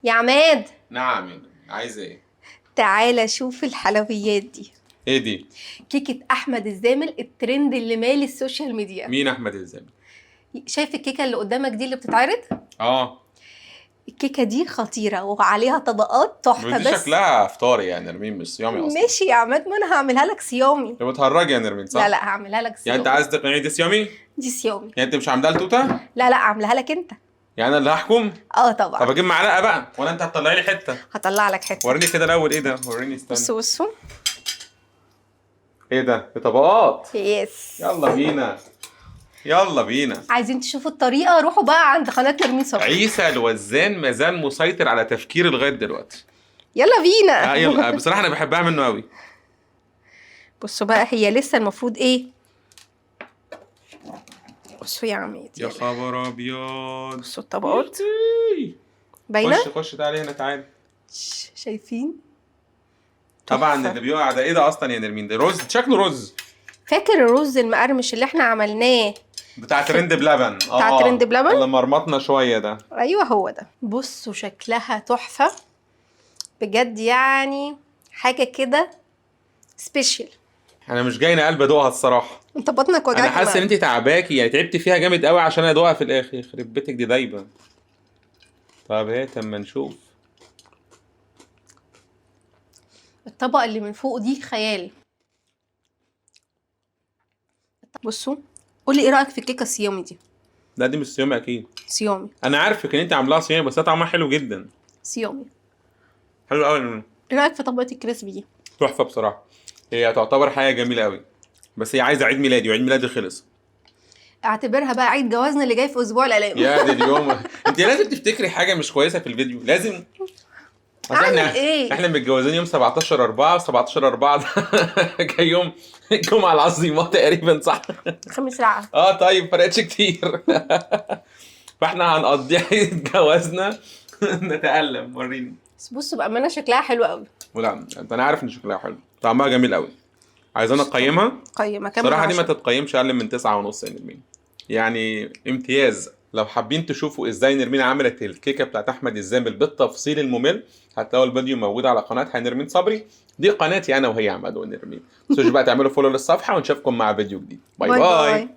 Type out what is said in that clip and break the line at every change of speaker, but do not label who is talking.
يا عماد،
نعم. عايز ايه؟
تعالى شوف الحلويات دي.
ايه دي؟
كيكة أحمد الزامل، الترند اللي مالي السوشيال ميديا.
مين احمد الزامل؟
شايف الكيكة اللي قدامك دي اللي بتتعرض؟
اه.
الكيكة دي خطيرة وعليها طبقات تحفة.
دي
بس
شكلها فطاري يا نرمين، مش صيامي اصلا.
ماشي يا عماد، ما أنا هعملها لك صيامي.
انت بتهرجي يا نرمين صح؟
لا هعملها لك
يعني انت
صيامي.
عايز تقنعني دي صيامي؟
دي صيامي.
يعني انت مش عاملاها لتوته؟
لا هعملها لك أنت.
يعني انا اللي هحكم؟
اه
طب
طبعا.
اجيب معلقه بقى ولا انت هتطلعي لي حته؟
هطلع لك حتة.
وريني كده الاول، ايه ده؟ وريني، استنى.
بصوا.
ايه ده؟ في طبقات.
يس.
يلا بينا. يلا بينا.
عايزين تشوفوا الطريقة؟ روحوا بقى عند قناة نرمين صبري.
عيسى الوزان مازال مسيطر على تفكيري لغايه دلوقتي.
يلا بينا.
يلا بصراحه انا بحبها منه قوي.
بصوا بقى، هي لسه المفروض ايه؟ بصوا يا عماد،
يا خبر ابيض.
بصوا الطبقات
خش
باينه.
خش تعالي هنا تعالي.
شايفين؟
طبعا
تحفة.
اللي بيقع ده ايه ده اصلا يا نرمين؟ ده رز، شكله رز.
فاكر الرز المقرمش اللي احنا عملناه
بتاع ترند بلبن.
بتاع ترند بلبن؟
اللي مرمطنا شويه ده.
ايوه هو ده. بصوا شكلها تحفه بجد، يعني حاجه كده سبيشال.
انا مش جاي قلب ادوقها الصراحه.
انت بطنك وجعك.
انا حاسس ان انت تعباكي، يعني تعبت فيها جامد قوي عشان ادوقها في الاخر. يخرب بيتك دي دايبه. طب ايه، اما نشوف.
الطبقه اللي من فوق دي خيال. بصوا، قولي ايه رايك في الكيكه الصيامي دي؟
لا دي مش صيامي اكيد.
صيامي.
انا عارفك ان انت عاملاها صيامي، بس هي طعمها حلو جدا.
صيامي.
حلو قوي.
ايه رايك في طبقه الكريسبي دي؟
تحفه بصراحه. هي تعتبر حاجه جميله قوي، بس هي عايزه عيد ميلادي، وعيد ميلادي خلص.
اعتبرها بقى عيد جوازنا اللي جاي في اسبوع الالام.
يا دي اليوم. انت لازم تفتكري حاجه مش كويسه في الفيديو، لازم. أصل
اعمل ايه؟
احنا متجوزين يوم 17/4، و17/4 ده جاي يوم الجمعه العظيمه تقريبا، صح؟
خمس رعب.
طيب فرقتش كتير. فاحنا هنقضي عيد جوازنا نتألم. وريني.
بس بصوا بامانه شكلها حلو قوي.
ولا انا عارف ان شكلها حلو، طعمها جميل قوي. عايزانا نقيمها؟
قيمة كام؟
صراحه دي ما تتقيمش اقل من 9.5 يا نرمين، يعني امتياز. لو حابين تشوفوا ازاي نرمين عملت الكيكه بتاعت احمد الزامل بالتفصيل الممل، هتلاقوا الفيديو موجود على قناتها نرمين صبري. دي قناتي انا وهي عماد ونرمين. متنسوش بقى تعملوا فولو للصفحه، ونشوفكم مع فيديو جديد. باي باي.